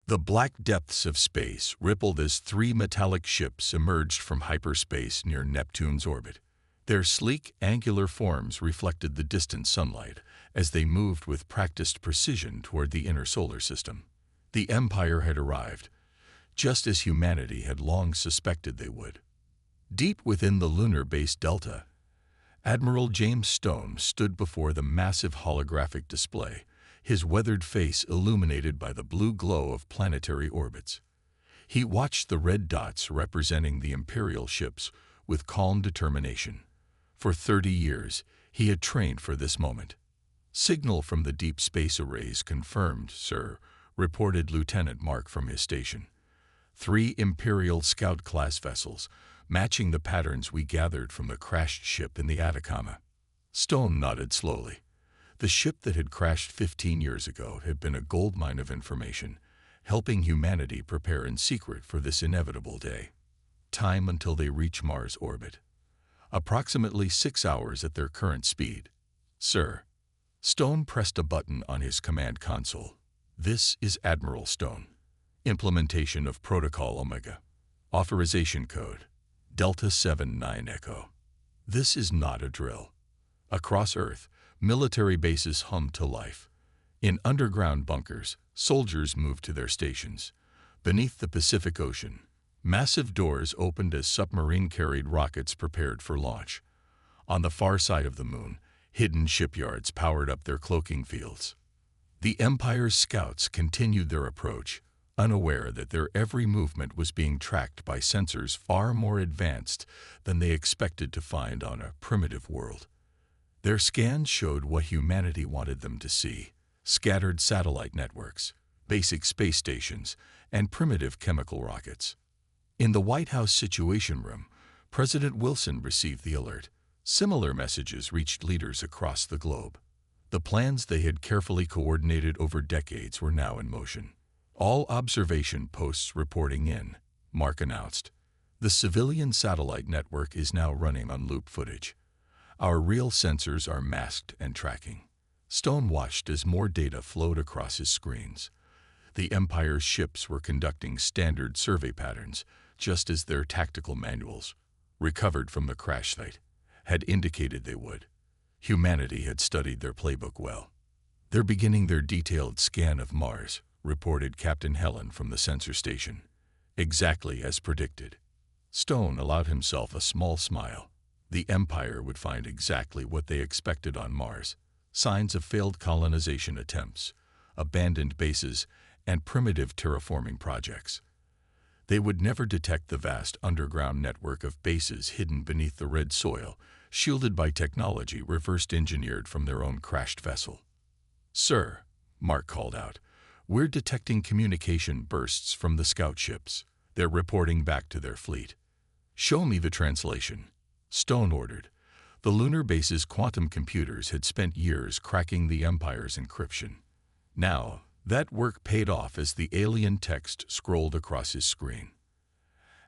The black depths of space rippled as three metallic ships emerged from hyperspace near Neptune's orbit. Their sleek, angular forms reflected the distant sunlight as they moved with practiced precision toward the inner solar system. The Empire had arrived, just as humanity had long suspected they would. Deep within the lunar base delta, Admiral James Stone stood before the massive holographic display, his weathered face illuminated by the blue glow of planetary orbits. He watched the red dots representing the Imperial ships with calm determination. For 30 years, he had trained for this moment. "Signal from the deep space arrays confirmed, sir," reported Lieutenant Mark from his station. "3 Imperial Scout-class vessels, matching the patterns we gathered from the crashed ship in the Atacama." Stone nodded slowly. The ship that had crashed 15 years ago had been a goldmine of information, helping humanity prepare in secret for this inevitable day. Time until they reach Mars' orbit. Approximately 6 hours at their current speed. "Sir." Stone pressed a button on his command console. "This is Admiral Stone. Implementation of Protocol Omega. Authorization code Delta 79 Echo." This is not a drill. Across Earth, military bases hummed to life. In underground bunkers, soldiers moved to their stations. Beneath the Pacific Ocean, massive doors opened as submarine-carried rockets prepared for launch. On the far side of the moon, hidden shipyards powered up their cloaking fields. The Empire's scouts continued their approach, unaware that their every movement was being tracked by sensors far more advanced than they expected to find on a primitive world. Their scans showed what humanity wanted them to see: scattered satellite networks, basic space stations, and primitive chemical rockets. In the White House Situation Room, President Wilson received the alert. Similar messages reached leaders across the globe. The plans they had carefully coordinated over decades were now in motion. "All observation posts reporting in," Mark announced. "The civilian satellite network is now running on loop footage. Our real sensors are masked and tracking." Stone watched as more data flowed across his screens. The Empire's ships were conducting standard survey patterns, just as their tactical manuals, recovered from the crash site, had indicated they would. Humanity had studied their playbook well. "They're beginning their detailed scan of Mars," reported Captain Helen from the sensor station. "Exactly as predicted." Stone allowed himself a small smile. The Empire would find exactly what they expected on Mars: signs of failed colonization attempts, abandoned bases, and primitive terraforming projects. They would never detect the vast underground network of bases hidden beneath the red soil, shielded by technology reversed engineered from their own crashed vessel. "Sir," Mark called out, "we're detecting communication bursts from the scout ships. They're reporting back to their fleet." "Show me the translation," Stone ordered. The lunar base's quantum computers had spent years cracking the Empire's encryption. Now, that work paid off as the alien text scrolled across his screen.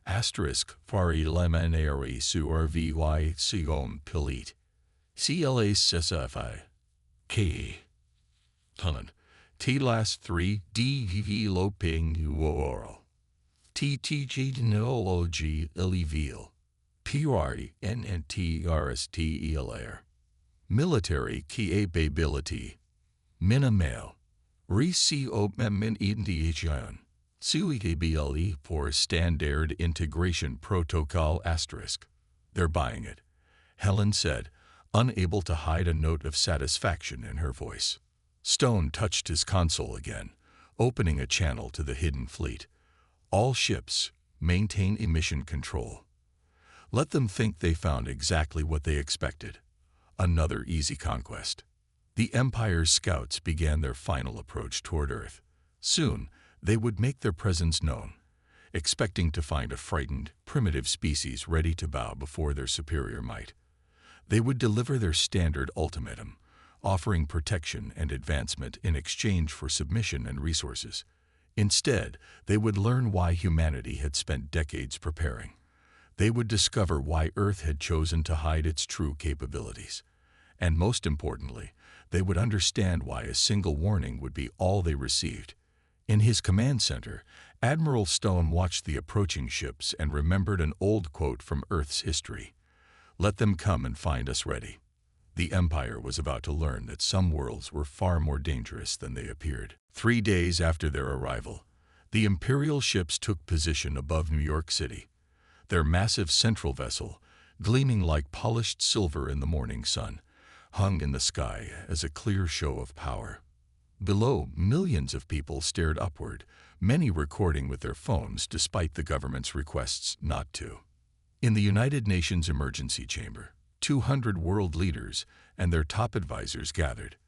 Asterisk fari lemanari survy sigom pilit. CLA HFY K. Tunnel. T last 3 DV loping oral. TTG neology illegal. PRI NNTRST ELR. Military capability. Minimal. Reco Memmin Indiation. CUEBLE for Standard Integration Protocol asterisk. "They're buying it," Helen said, unable to hide a note of satisfaction in her voice. Stone touched his console again, opening a channel to the hidden fleet. "All ships, maintain emission control. Let them think they found exactly what they expected. Another easy conquest." The Empire's scouts began their final approach toward Earth. Soon, they would make their presence known, expecting to find a frightened, primitive species ready to bow before their superior might. They would deliver their standard ultimatum, offering protection and advancement in exchange for submission and resources. Instead, they would learn why humanity had spent decades preparing. They would discover why Earth had chosen to hide its true capabilities. And most importantly, they would understand why a single warning would be all they received: In his command center, Admiral Stone watched the approaching ships and remembered an old quote from Earth's history. "Let them come and find us ready." The Empire was about to learn that some worlds were far more dangerous than they appeared. 3 days after their arrival, the Imperial ships took position above New York City, their massive central vessel, gleaming like polished silver in the morning sun, hung in the sky as a clear show of power. Below, millions of people stared upward, many recording with their phones despite the government's requests not to. In the United Nations Emergency Chamber, 200 world leaders and their top advisors gathered.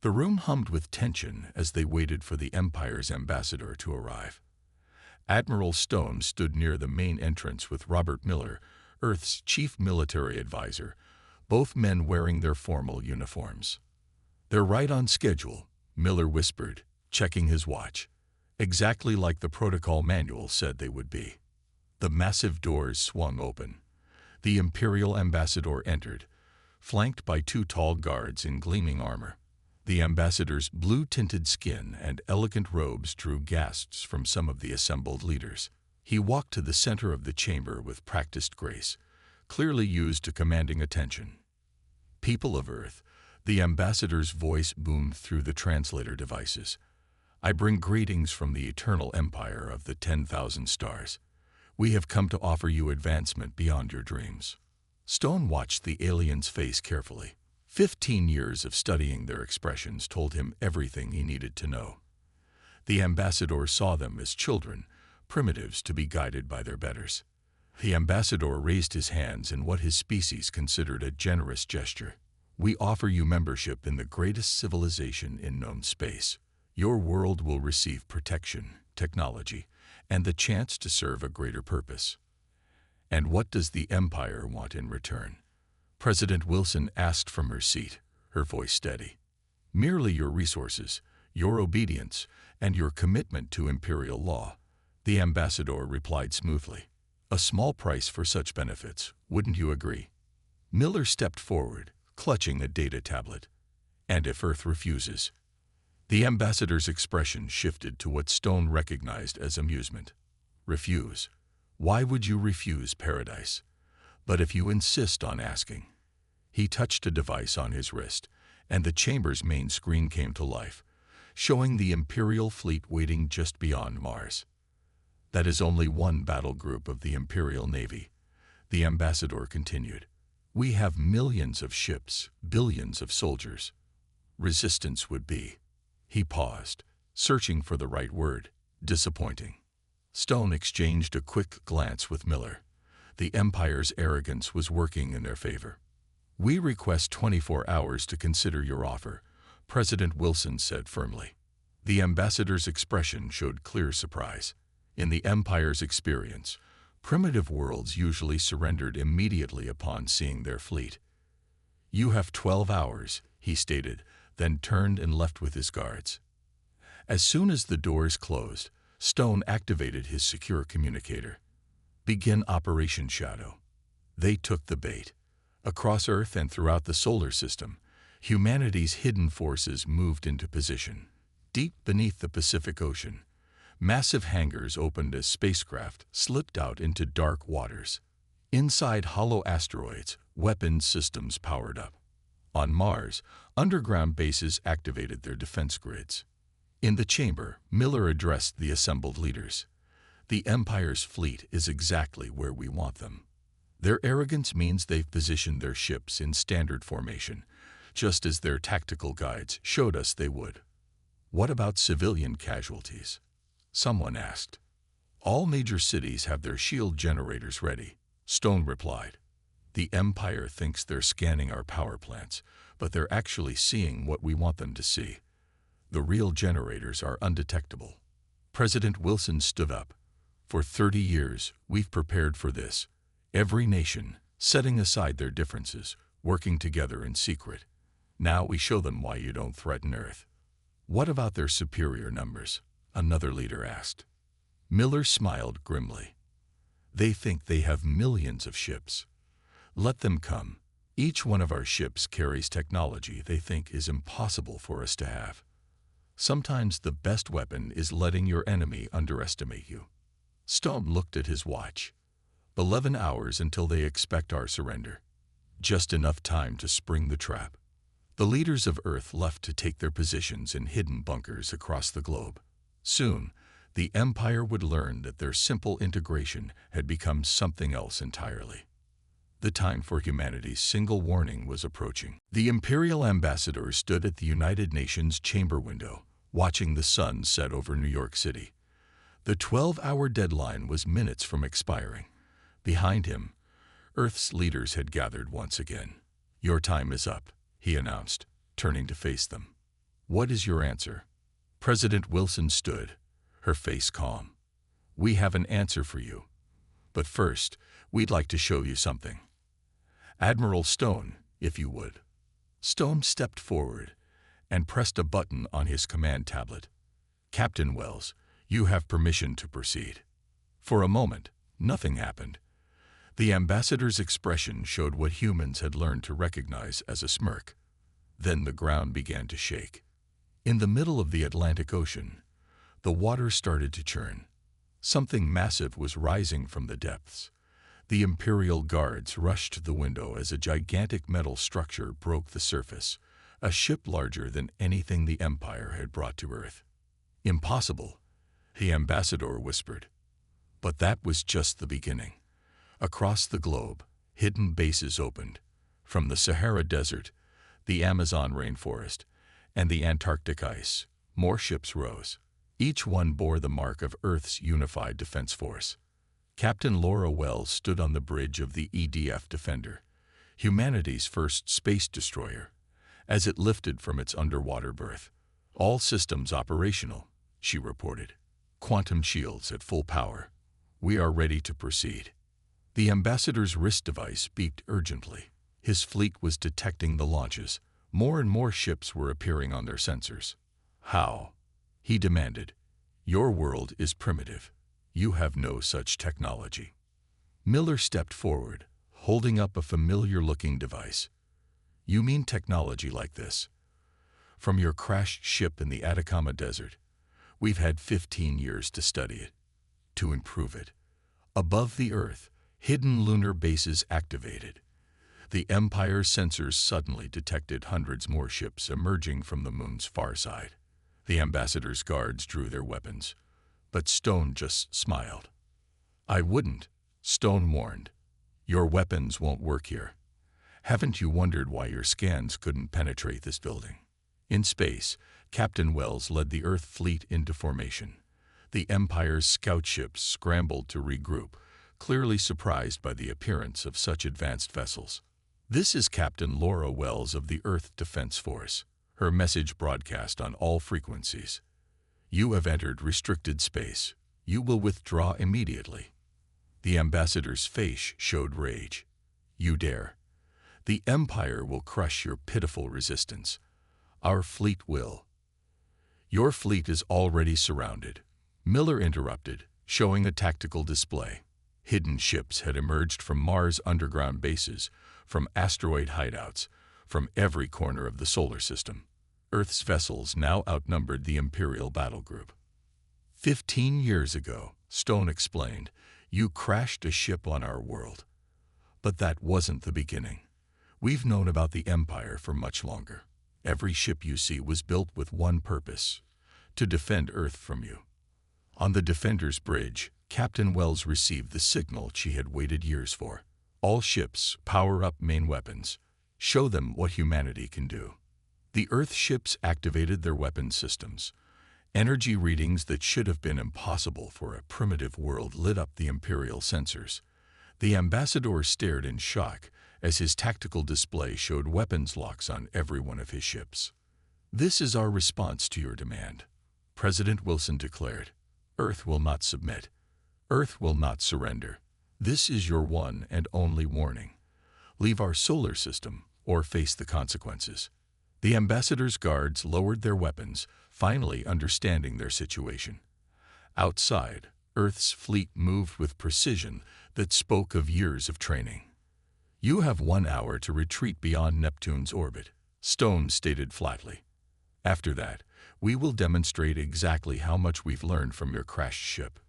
The room hummed with tension as they waited for the Empire's ambassador to arrive. Admiral Stone stood near the main entrance with Robert Miller, Earth's chief military advisor, both men wearing their formal uniforms. "They're right on schedule," Miller whispered, checking his watch. "Exactly like the protocol manual said they would be." The massive doors swung open. The Imperial ambassador entered, flanked by 2 tall guards in gleaming armor. The ambassador's blue-tinted skin and elegant robes drew gasps from some of the assembled leaders. He walked to the center of the chamber with practiced grace, clearly used to commanding attention. "People of Earth," the ambassador's voice boomed through the translator devices. "I bring greetings from the eternal empire of the 10,000 stars. We have come to offer you advancement beyond your dreams." Stone watched the alien's face carefully. 15 years of studying their expressions told him everything he needed to know. The ambassador saw them as children, primitives to be guided by their betters. The ambassador raised his hands in what his species considered a generous gesture. "We offer you membership in the greatest civilization in known space. Your world will receive protection, technology, and the chance to serve a greater purpose." "And what does the Empire want in return?" President Wilson asked from her seat, her voice steady. "Merely your resources, your obedience, and your commitment to Imperial law," the ambassador replied smoothly. "A small price for such benefits, wouldn't you agree?" Miller stepped forward, clutching a data tablet. "And if Earth refuses?" The ambassador's expression shifted to what Stone recognized as amusement. "Refuse? Why would you refuse paradise? But if you insist on asking." He touched a device on his wrist, and the chamber's main screen came to life, showing the Imperial fleet waiting just beyond Mars. "That is only one battle group of the Imperial Navy," the ambassador continued. "We have millions of ships, billions of soldiers. Resistance would be—" He paused, searching for the right word. "Disappointing." Stone exchanged a quick glance with Miller. The Empire's arrogance was working in their favor. "We request 24 hours to consider your offer," President Wilson said firmly. The ambassador's expression showed clear surprise. In the Empire's experience, primitive worlds usually surrendered immediately upon seeing their fleet. "You have 12 hours, he stated, then turned and left with his guards. As soon as the doors closed, Stone activated his secure communicator. "Begin Operation Shadow." They took the bait. Across Earth and throughout the solar system, humanity's hidden forces moved into position. Deep beneath the Pacific Ocean, massive hangars opened as spacecraft slipped out into dark waters. Inside hollow asteroids, weapons systems powered up. On Mars, underground bases activated their defense grids. In the chamber, Miller addressed the assembled leaders. "The Empire's fleet is exactly where we want them. Their arrogance means they've positioned their ships in standard formation, just as their tactical guides showed us they would." "What about civilian casualties?" someone asked. "All major cities have their shield generators ready," Stone replied. "The Empire thinks they're scanning our power plants, but they're actually seeing what we want them to see. The real generators are undetectable." President Wilson stood up. "For 30 years, we've prepared for this. Every nation, setting aside their differences, working together in secret. Now we show them why you don't threaten Earth." "What about their superior numbers?" another leader asked. Miller smiled grimly. "They think they have millions of ships. Let them come. Each one of our ships carries technology they think is impossible for us to have." Sometimes the best weapon is letting your enemy underestimate you. Stone looked at his watch. 11 hours until they expect our surrender. Just enough time to spring the trap. The leaders of Earth left to take their positions in hidden bunkers across the globe. Soon, the Empire would learn that their simple integration had become something else entirely. The time for humanity's single warning was approaching. The Imperial ambassador stood at the United Nations chamber window, watching the sun set over New York City. The 12-hour deadline was minutes from expiring. Behind him, Earth's leaders had gathered once again. "Your time is up," he announced, turning to face them. "What is your answer?" President Wilson stood, her face calm. "We have an answer for you. But first, we'd like to show you something. Admiral Stone, if you would." Stone stepped forward and pressed a button on his command tablet. "Captain Wells, you have permission to proceed." For a moment, nothing happened. The ambassador's expression showed what humans had learned to recognize as a smirk. Then the ground began to shake. In the middle of the Atlantic Ocean, the water started to churn. Something massive was rising from the depths. The Imperial guards rushed to the window as a gigantic metal structure broke the surface, a ship larger than anything the Empire had brought to Earth. "Impossible," the ambassador whispered. But that was just the beginning. Across the globe, hidden bases opened. From the Sahara Desert, the Amazon rainforest, and the Antarctic ice, more ships rose. Each one bore the mark of Earth's unified defense force. Captain Laura Wells stood on the bridge of the EDF Defender, humanity's first space destroyer, as it lifted from its underwater berth. "All systems operational," she reported. "Quantum shields at full power. We are ready to proceed." The ambassador's wrist device beeped urgently. His fleet was detecting the launches. More and more ships were appearing on their sensors. "How?" he demanded. "Your world is primitive. You have no such technology." Miller stepped forward, holding up a familiar-looking device. "You mean technology like this? From your crashed ship in the Atacama Desert, we've had 15 years to study it, to improve it. Above the Earth, hidden lunar bases activated. The Empire's sensors suddenly detected hundreds more ships emerging from the moon's far side. The ambassador's guards drew their weapons, but Stone just smiled. "I wouldn't," Stone warned. "Your weapons won't work here. Haven't you wondered why your scans couldn't penetrate this building?" In space, Captain Wells led the Earth fleet into formation. The Empire's scout ships scrambled to regroup, clearly surprised by the appearance of such advanced vessels. "This is Captain Laura Wells of the Earth Defense Force," her message broadcast on all frequencies. "You have entered restricted space. You will withdraw immediately." The ambassador's face showed rage. "You dare? The Empire will crush your pitiful resistance. Our fleet will." "Your fleet is already surrounded," Miller interrupted, showing a tactical display. Hidden ships had emerged from Mars' underground bases, from asteroid hideouts, from every corner of the solar system. Earth's vessels now outnumbered the Imperial battle group. 15 years ago, Stone explained, you crashed a ship on our world. But that wasn't the beginning. We've known about the Empire for much longer. Every ship you see was built with one purpose: to defend Earth from you. On the Defender's bridge, Captain Wells received the signal she had waited years for. "All ships, power up main weapons. Show them what humanity can do." The Earth ships activated their weapon systems. Energy readings that should have been impossible for a primitive world lit up the Imperial sensors. The ambassador stared in shock as his tactical display showed weapons locks on every one of his ships. "This is our response to your demand," President Wilson declared. "Earth will not submit. Earth will not surrender. This is your one and only warning. Leave our solar system or face the consequences." The ambassador's guards lowered their weapons, finally understanding their situation. Outside, Earth's fleet moved with precision that spoke of years of training. "You have 1 hour to retreat beyond Neptune's orbit," Stone stated flatly. After that, we will demonstrate exactly how much we've learned from your crashed ship."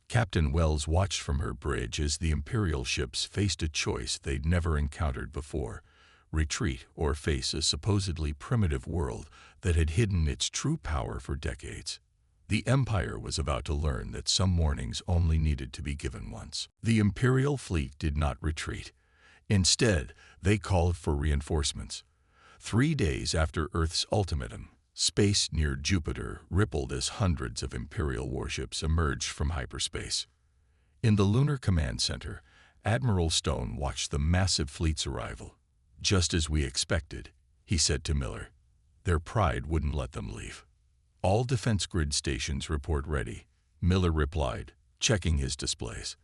Captain Wells watched from her bridge as the Imperial ships faced a choice they'd never encountered before: retreat or face a supposedly primitive world that had hidden its true power for decades. The Empire was about to learn that some warnings only needed to be given once. The Imperial fleet did not retreat. Instead, they called for reinforcements. 3 days after Earth's ultimatum, space near Jupiter rippled as hundreds of Imperial warships emerged from hyperspace. In the Lunar Command Center, Admiral Stone watched the massive fleet's arrival. "Just as we expected," he said to Miller. "Their pride wouldn't let them leave." "All defense grid stations report ready," Miller replied, checking his displays.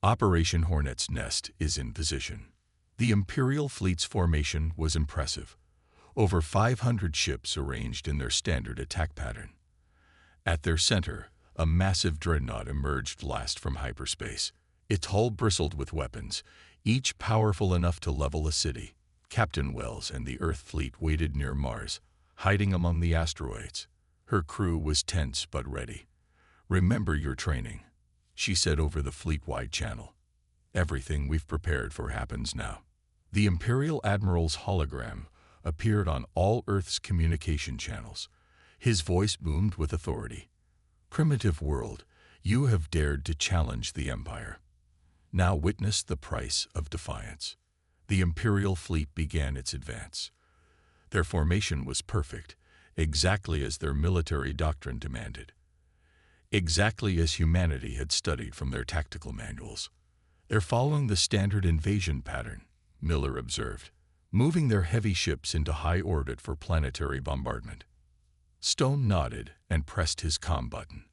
"Operation Hornet's nest is in position." The Imperial fleet's formation was impressive. Over 500 ships arranged in their standard attack pattern. At their center, a massive dreadnought emerged last from hyperspace. Its hull bristled with weapons, each powerful enough to level a city. Captain Wells and the Earth fleet waited near Mars, hiding among the asteroids. Her crew was tense but ready. "Remember your training," she said over the fleet-wide channel. "Everything we've prepared for happens now." The Imperial Admiral's hologram appeared on all Earth's communication channels. His voice boomed with authority. "Primitive world, you have dared to challenge the Empire. Now witness the price of defiance." The Imperial fleet began its advance. Their formation was perfect, exactly as their military doctrine demanded. Exactly as humanity had studied from their tactical manuals. "They're following the standard invasion pattern," Miller observed, "moving their heavy ships into high orbit for planetary bombardment." Stone nodded and pressed his comm button.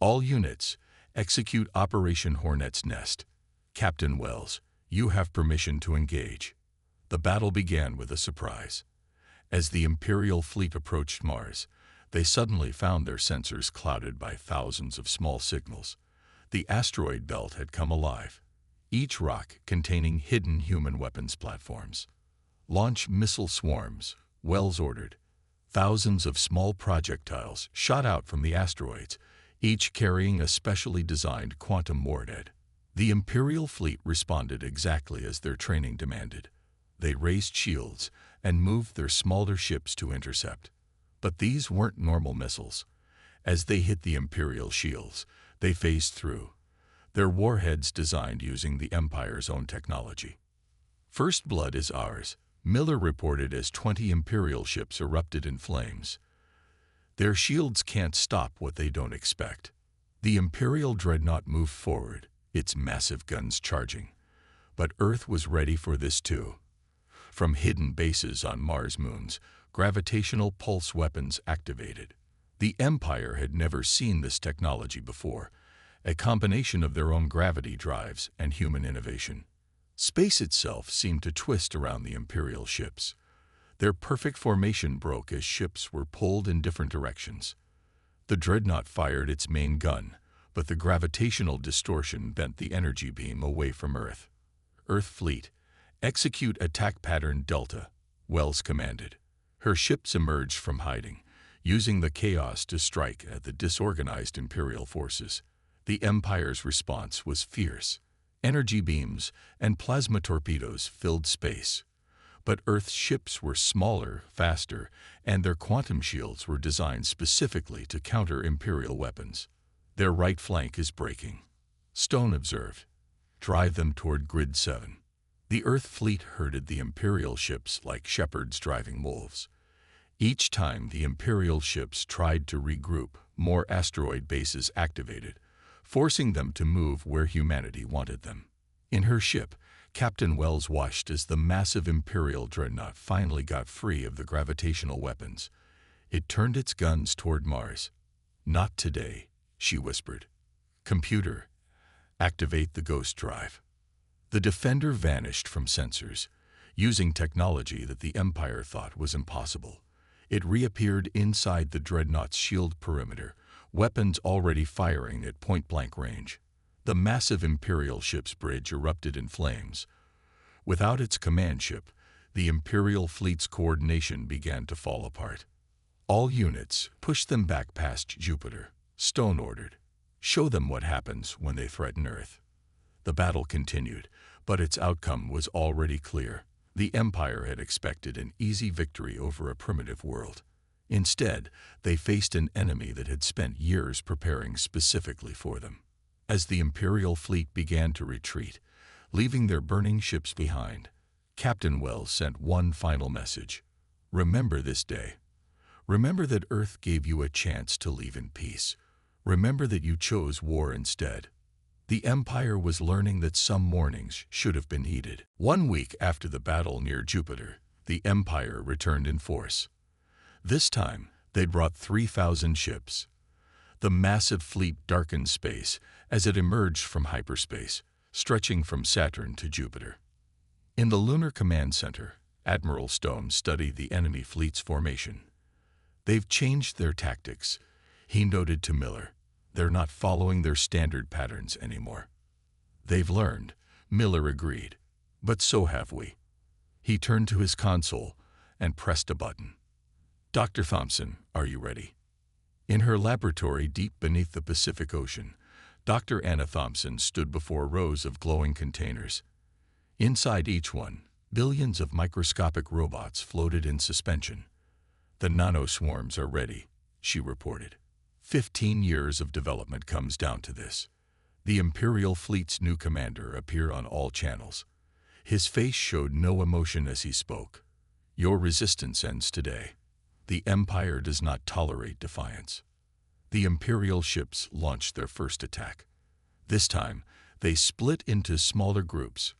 "All units, execute Operation Hornet's Nest. Captain Wells, you have permission to engage." The battle began with a surprise. As the Imperial fleet approached Mars, they suddenly found their sensors clouded by thousands of small signals. The asteroid belt had come alive, each rock containing hidden human weapons platforms. "Launch missile swarms," Wells ordered. Thousands of small projectiles shot out from the asteroids, each carrying a specially designed quantum warhead. The Imperial fleet responded exactly as their training demanded. They raised shields and moved their smaller ships to intercept. But these weren't normal missiles. As they hit the Imperial shields, they phased through, their warheads designed using the Empire's own technology. "First blood is ours," Miller reported as 20 Imperial ships erupted in flames. "Their shields can't stop what they don't expect." The Imperial dreadnought moved forward, its massive guns charging. But Earth was ready for this too. From hidden bases on Mars moons, gravitational pulse weapons activated. The Empire had never seen this technology before, a combination of their own gravity drives and human innovation. Space itself seemed to twist around the Imperial ships. Their perfect formation broke as ships were pulled in different directions. The dreadnought fired its main gun, but the gravitational distortion bent the energy beam away from Earth. "Earth fleet, execute attack pattern Delta," Wells commanded. Her ships emerged from hiding, using the chaos to strike at the disorganized Imperial forces. The Empire's response was fierce. Energy beams and plasma torpedoes filled space. But Earth's ships were smaller, faster, and their quantum shields were designed specifically to counter Imperial weapons. "Their right flank is breaking," Stone observed. "Drive them toward Grid 7. The Earth fleet herded the Imperial ships like shepherds driving wolves. Each time the Imperial ships tried to regroup, more asteroid bases activated, forcing them to move where humanity wanted them. In her ship, Captain Wells watched as the massive Imperial dreadnought finally got free of the gravitational weapons. It turned its guns toward Mars. "Not today," she whispered. "Computer, activate the ghost drive." The Defender vanished from sensors, using technology that the Empire thought was impossible. It reappeared inside the dreadnought's shield perimeter, weapons already firing at point-blank range. The massive Imperial ship's bridge erupted in flames. Without its command ship, the Imperial fleet's coordination began to fall apart. All units, push them back past Jupiter, Stone ordered. Show them what happens when they threaten Earth. The battle continued, but its outcome was already clear. The Empire had expected an easy victory over a primitive world. Instead, they faced an enemy that had spent years preparing specifically for them. As the Imperial fleet began to retreat, leaving their burning ships behind, Captain Wells sent one final message. Remember this day. Remember that Earth gave you a chance to leave in peace. Remember that you chose war instead. The Empire was learning that some warnings should have been heeded. 1 week after the battle near Jupiter, the Empire returned in force. This time, they brought 3,000 ships. The massive fleet darkened space as it emerged from hyperspace, stretching from Saturn to Jupiter. In the Lunar Command Center, Admiral Stone studied the enemy fleet's formation. They've changed their tactics, he noted to Miller. They're not following their standard patterns anymore. They've learned, Miller agreed. But so have we. He turned to his console and pressed a button. Dr. Thompson, are you ready? In her laboratory deep beneath the Pacific Ocean, Dr. Anna Thompson stood before rows of glowing containers. Inside each one, billions of microscopic robots floated in suspension. The nanoswarms are ready, she reported. 15 years of development comes down to this. The Imperial fleet's new commander appeared on all channels. His face showed no emotion as he spoke. Your resistance ends today. The Empire does not tolerate defiance. The Imperial ships launched their first attack. This time, they split into smaller groups,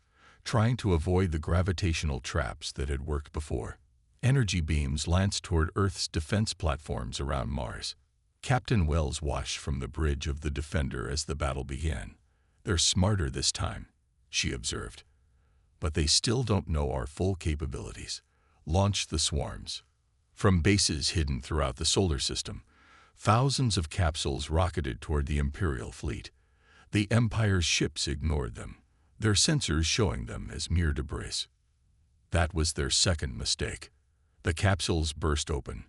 trying to avoid the gravitational traps that had worked before. Energy beams lanced toward Earth's defense platforms around Mars. Captain Wells watched from the bridge of the Defender as the battle began. They're smarter this time, she observed. But they still don't know our full capabilities. Launch the swarms. From bases hidden throughout the solar system, thousands of capsules rocketed toward the Imperial fleet. The Empire's ships ignored them, their sensors showing them as mere debris. That was their second mistake. The capsules burst open.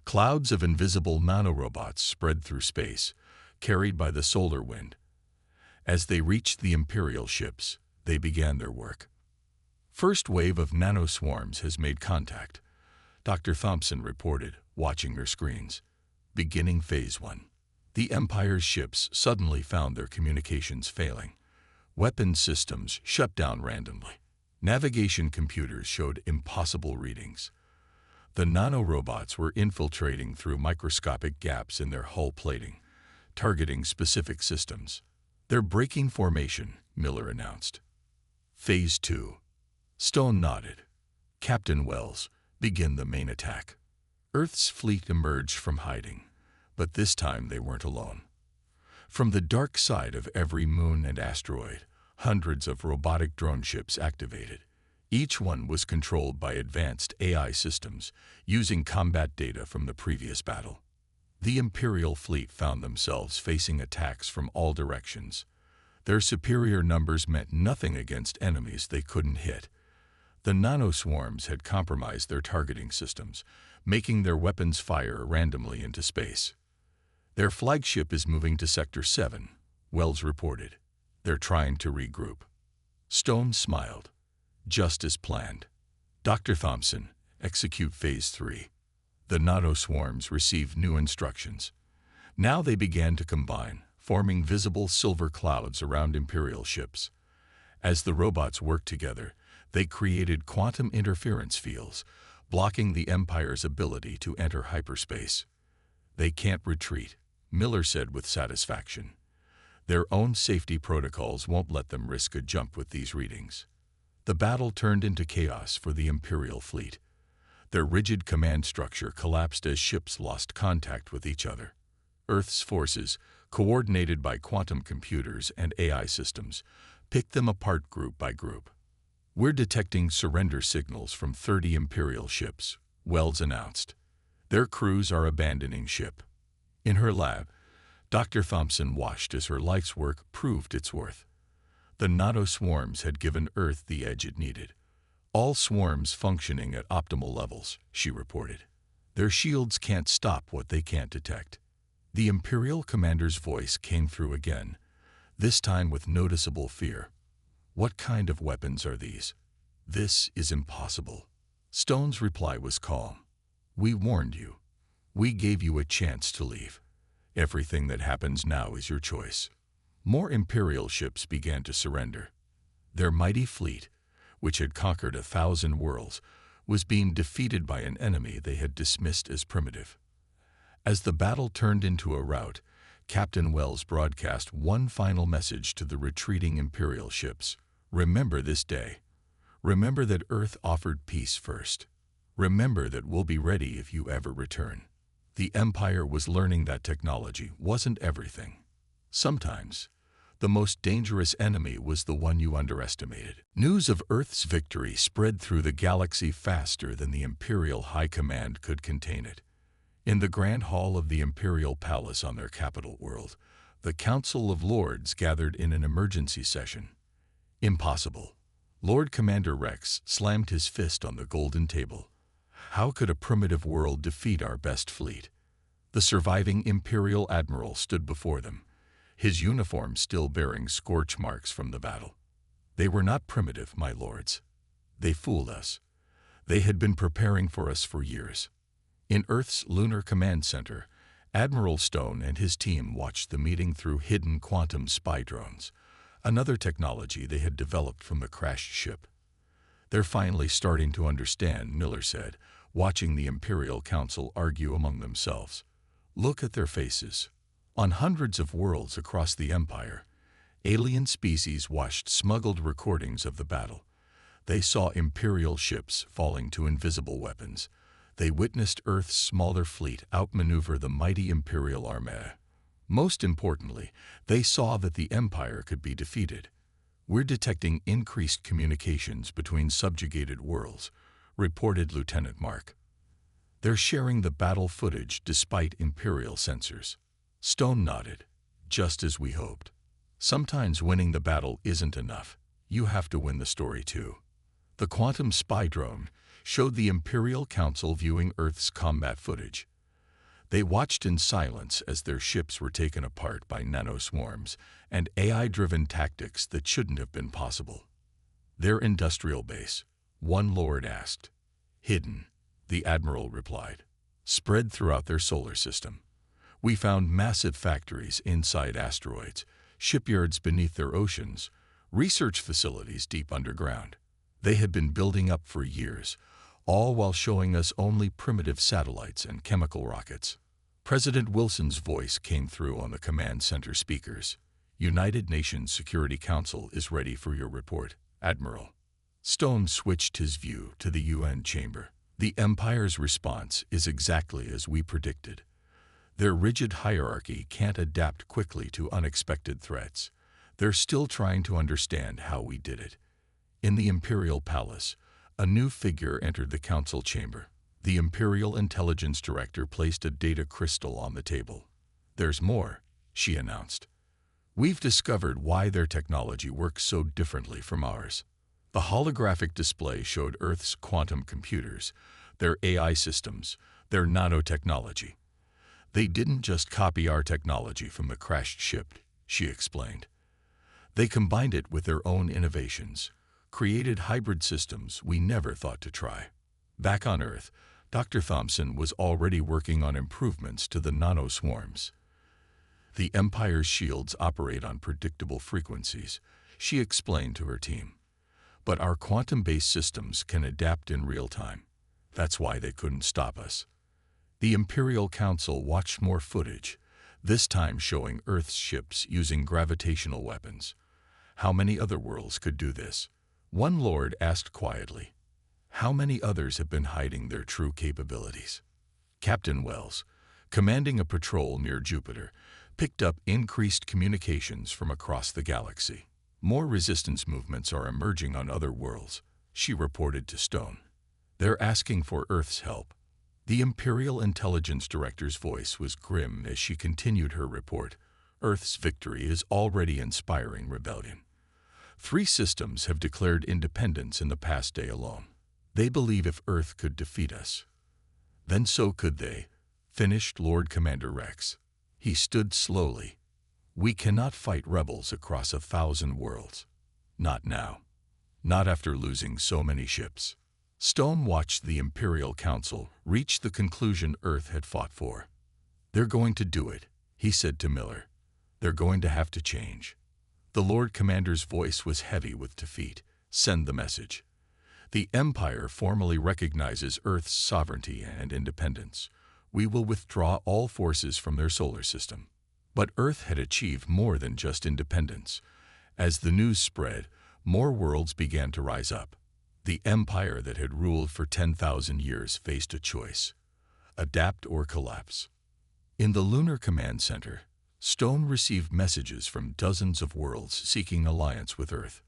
Clouds of invisible nanorobots spread through space, carried by the solar wind. As they reached the Imperial ships, they began their work. First wave of nanoswarms has made contact, Dr. Thompson reported, watching her screens. Beginning Phase 1. The Empire's ships suddenly found their communications failing. Weapon systems shut down randomly. Navigation computers showed impossible readings. The nanorobots were infiltrating through microscopic gaps in their hull plating, targeting specific systems. They're breaking formation, Miller announced. Phase 2. Stone nodded. Captain Wells, begin the main attack. Earth's fleet emerged from hiding, but this time they weren't alone. From the dark side of every moon and asteroid, hundreds of robotic drone ships activated. Each one was controlled by advanced AI systems, using combat data from the previous battle. The Imperial fleet found themselves facing attacks from all directions. Their superior numbers meant nothing against enemies they couldn't hit. The nanoswarms had compromised their targeting systems, making their weapons fire randomly into space. Their flagship is moving to Sector 7, Wells reported. They're trying to regroup. Stone smiled. Just as planned. Dr. Thompson, execute Phase 3. The nanoswarms received new instructions. Now they began to combine, forming visible silver clouds around Imperial ships. As the robots worked together, they created quantum interference fields, blocking the Empire's ability to enter hyperspace. They can't retreat, Miller said with satisfaction. Their own safety protocols won't let them risk a jump with these readings. The battle turned into chaos for the Imperial fleet. Their rigid command structure collapsed as ships lost contact with each other. Earth's forces, coordinated by quantum computers and AI systems, picked them apart group by group. We're detecting surrender signals from 30 Imperial ships, Wells announced. Their crews are abandoning ship. In her lab, Dr. Thompson watched as her life's work proved its worth. The nanoswarms had given Earth the edge it needed. All swarms functioning at optimal levels, she reported. Their shields can't stop what they can't detect. The Imperial commander's voice came through again, this time with noticeable fear. What kind of weapons are these? This is impossible. Stone's reply was calm. We warned you. We gave you a chance to leave. Everything that happens now is your choice. More Imperial ships began to surrender. Their mighty fleet, which had conquered 1,000 worlds, was being defeated by an enemy they had dismissed as primitive. As the battle turned into a rout, Captain Wells broadcast one final message to the retreating Imperial ships. Remember this day. Remember that Earth offered peace first. Remember that we'll be ready if you ever return. The Empire was learning that technology wasn't everything. Sometimes, the most dangerous enemy was the one you underestimated. News of Earth's victory spread through the galaxy faster than the Imperial High Command could contain it. In the Grand Hall of the Imperial Palace on their capital world, the Council of Lords gathered in an emergency session. Impossible. Lord Commander Rex slammed his fist on the golden table. How could a primitive world defeat our best fleet? The surviving Imperial Admiral stood before them, his uniform still bearing scorch marks from the battle. They were not primitive, my lords. They fooled us. They had been preparing for us for years. In Earth's Lunar Command Center, Admiral Stone and his team watched the meeting through hidden quantum spy drones, another technology they had developed from the crashed ship. They're finally starting to understand, Miller said, watching the Imperial Council argue among themselves. Look at their faces. On hundreds of worlds across the Empire, alien species watched smuggled recordings of the battle. They saw Imperial ships falling to invisible weapons. They witnessed Earth's smaller fleet outmaneuver the mighty Imperial army. Most importantly, they saw that the Empire could be defeated. We're detecting increased communications between subjugated worlds, reported Lieutenant Mark. They're sharing the battle footage despite Imperial censors. Stone nodded, just as we hoped. Sometimes winning the battle isn't enough. You have to win the story too. The quantum spy drone showed the Imperial Council viewing Earth's combat footage. They watched in silence as their ships were taken apart by nanoswarms and AI-driven tactics that shouldn't have been possible. Their industrial base, one lord asked. Hidden, the Admiral replied. Spread throughout their solar system. We found massive factories inside asteroids, shipyards beneath their oceans, research facilities deep underground. They had been building up for years, all while showing us only primitive satellites and chemical rockets. President Wilson's voice came through on the command center speakers. United Nations Security Council is ready for your report, Admiral. Stone switched his view to the UN chamber. The Empire's response is exactly as we predicted. Their rigid hierarchy can't adapt quickly to unexpected threats. They're still trying to understand how we did it. In the Imperial Palace, a new figure entered the council chamber. The Imperial Intelligence Director placed a data crystal on the table. There's more, she announced. We've discovered why their technology works so differently from ours. The holographic display showed Earth's quantum computers, their AI systems, their nanotechnology. They didn't just copy our technology from the crashed ship, she explained. They combined it with their own innovations, created hybrid systems we never thought to try. Back on Earth, Dr. Thompson was already working on improvements to the nanoswarms. The Empire's shields operate on predictable frequencies, she explained to her team. But our quantum-based systems can adapt in real time. That's why they couldn't stop us. The Imperial Council watched more footage, this time showing Earth's ships using gravitational weapons. How many other worlds could do this? One lord asked quietly. How many others have been hiding their true capabilities? Captain Wells, commanding a patrol near Jupiter, picked up increased communications from across the galaxy. More resistance movements are emerging on other worlds, she reported to Stone. They're asking for Earth's help. The Imperial Intelligence Director's voice was grim as she continued her report. Earth's victory is already inspiring rebellion. 3 systems have declared independence in the past day alone. They believe if Earth could defeat us, Then so could they, finished Lord Commander Rex. He stood slowly. We cannot fight rebels across 1,000 worlds. Not now. Not after losing so many ships. Stone watched the Imperial Council reach the conclusion Earth had fought for. They're going to do it, he said to Miller. They're going to have to change. The Lord Commander's voice was heavy with defeat. Send the message. The Empire formally recognizes Earth's sovereignty and independence. We will withdraw all forces from their solar system. But Earth had achieved more than just independence. As the news spread, more worlds began to rise up. The empire that had ruled for 10,000 years faced a choice: adapt or collapse. In the Lunar Command Center, Stone received messages from dozens of worlds seeking alliance with Earth.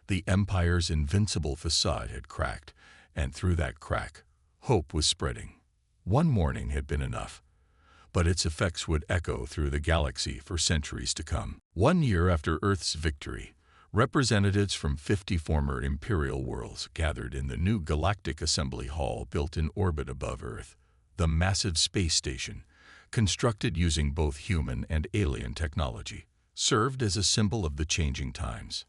The Empire's invincible facade had cracked, and through that crack, hope was spreading. One morning had been enough, but its effects would echo through the galaxy for centuries to come. 1 year after Earth's victory, representatives from 50 former Imperial worlds gathered in the new Galactic Assembly Hall built in orbit above Earth. The massive space station, constructed using both human and alien technology, served as a symbol of the changing times.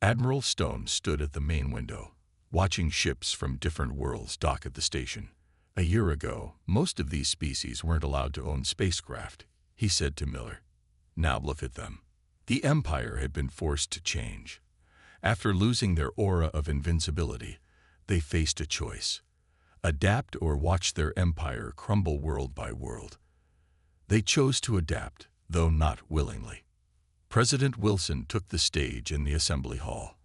Admiral Stone stood at the main window, watching ships from different worlds dock at the station. A year ago, most of these species weren't allowed to own spacecraft, he said to Miller. Now look at them. The Empire had been forced to change. After losing their aura of invincibility, they faced a choice: adapt or watch their empire crumble world by world. They chose to adapt, though not willingly. President Wilson took the stage in the Assembly Hall.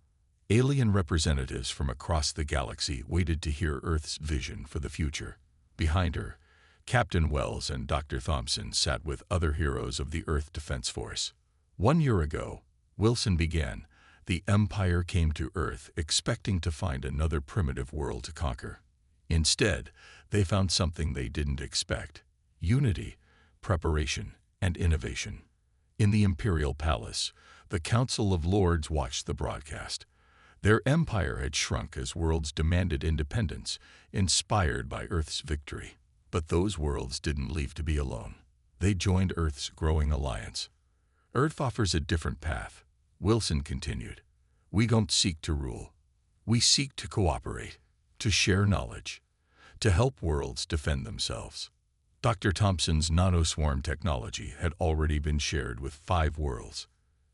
Alien representatives from across the galaxy waited to hear Earth's vision for the future. Behind her, Captain Wells and Dr. Thompson sat with other heroes of the Earth Defense Force. 1 year ago, Wilson began, the Empire came to Earth expecting to find another primitive world to conquer. Instead, they found something they didn't expect: unity, preparation, and innovation. In the Imperial Palace, the Council of Lords watched the broadcast. Their empire had shrunk as worlds demanded independence, inspired by Earth's victory. But those worlds didn't leave to be alone. They joined Earth's growing alliance. Earth offers a different path, Wilson continued. We don't seek to rule. We seek to cooperate, to share knowledge, to help worlds defend themselves. Dr. Thompson's nanoswarm technology had already been shared with 5 worlds.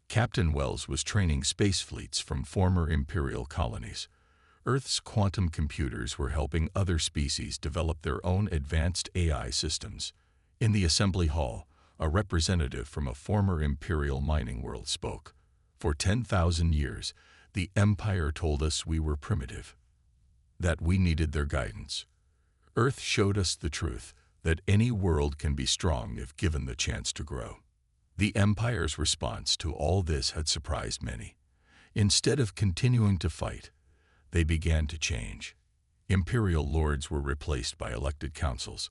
Captain Wells was training space fleets from former Imperial colonies. Earth's quantum computers were helping other species develop their own advanced AI systems. In the Assembly Hall, a representative from a former Imperial mining world spoke. For 10,000 years, the Empire told us we were primitive, that we needed their guidance. Earth showed us the truth, that any world can be strong if given the chance to grow. The Empire's response to all this had surprised many. Instead of continuing to fight, they began to change. Imperial lords were replaced by elected councils.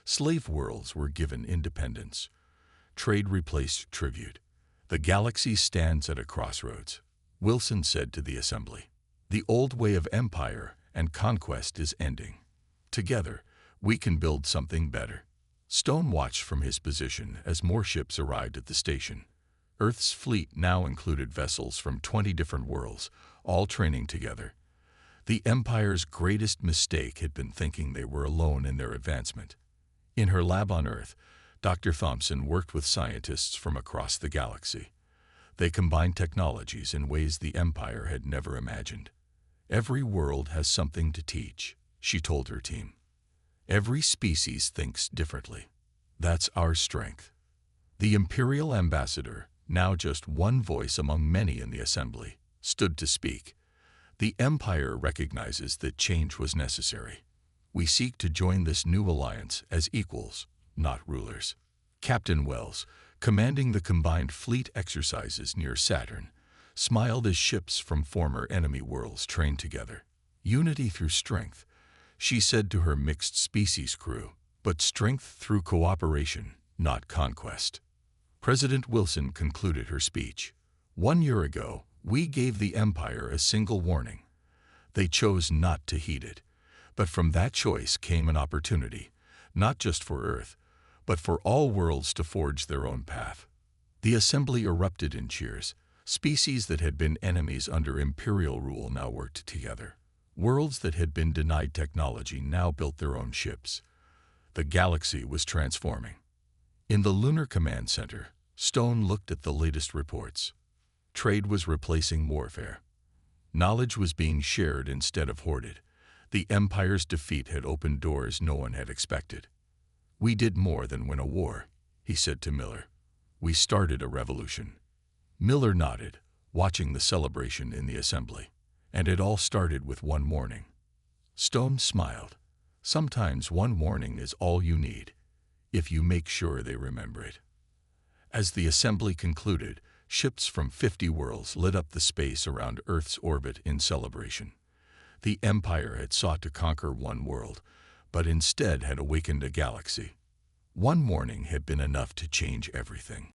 Slave worlds were given independence. Trade replaced tribute. The galaxy stands at a crossroads, Wilson said to the Assembly. The old way of empire and conquest is ending. Together, we can build something better. Stone watched from his position as more ships arrived at the station. Earth's fleet now included vessels from 20 different worlds, all training together. The Empire's greatest mistake had been thinking they were alone in their advancement. In her lab on Earth, Dr. Thompson worked with scientists from across the galaxy. They combined technologies in ways the Empire had never imagined. Every world has something to teach, she told her team. Every species thinks differently. That's our strength. The Imperial ambassador, now just one voice among many in the Assembly, stood to speak. The Empire recognizes that change was necessary. We seek to join this new alliance as equals, not rulers. Captain Wells, commanding the combined fleet exercises near Saturn, smiled as ships from former enemy worlds trained together. Unity through strength, she said to her mixed species crew, but strength through cooperation, not conquest. President Wilson concluded her speech. 1 year ago, we gave the Empire a single warning. They chose not to heed it. But from that choice came an opportunity. not just for Earth, but for all worlds to forge their own path. The assembly erupted in cheers. Species that had been enemies under Imperial rule now worked together. Worlds that had been denied technology now built their own ships. The galaxy was transforming. In the Lunar Command Center, Stone looked at the latest reports. Trade was replacing warfare. Knowledge was being shared instead of hoarded. The Empire's defeat had opened doors no one had expected. "We did more than win a war," he said to Miller. "We started a revolution." Miller nodded, watching the celebration in the assembly. And it all started with one warning. Stone smiled. Sometimes one warning is all you need, if you make sure they remember it. As the assembly concluded, ships from 50 worlds lit up the space around Earth's orbit in celebration. The Empire had sought to conquer one world, but instead had awakened a galaxy. One warning had been enough to change everything.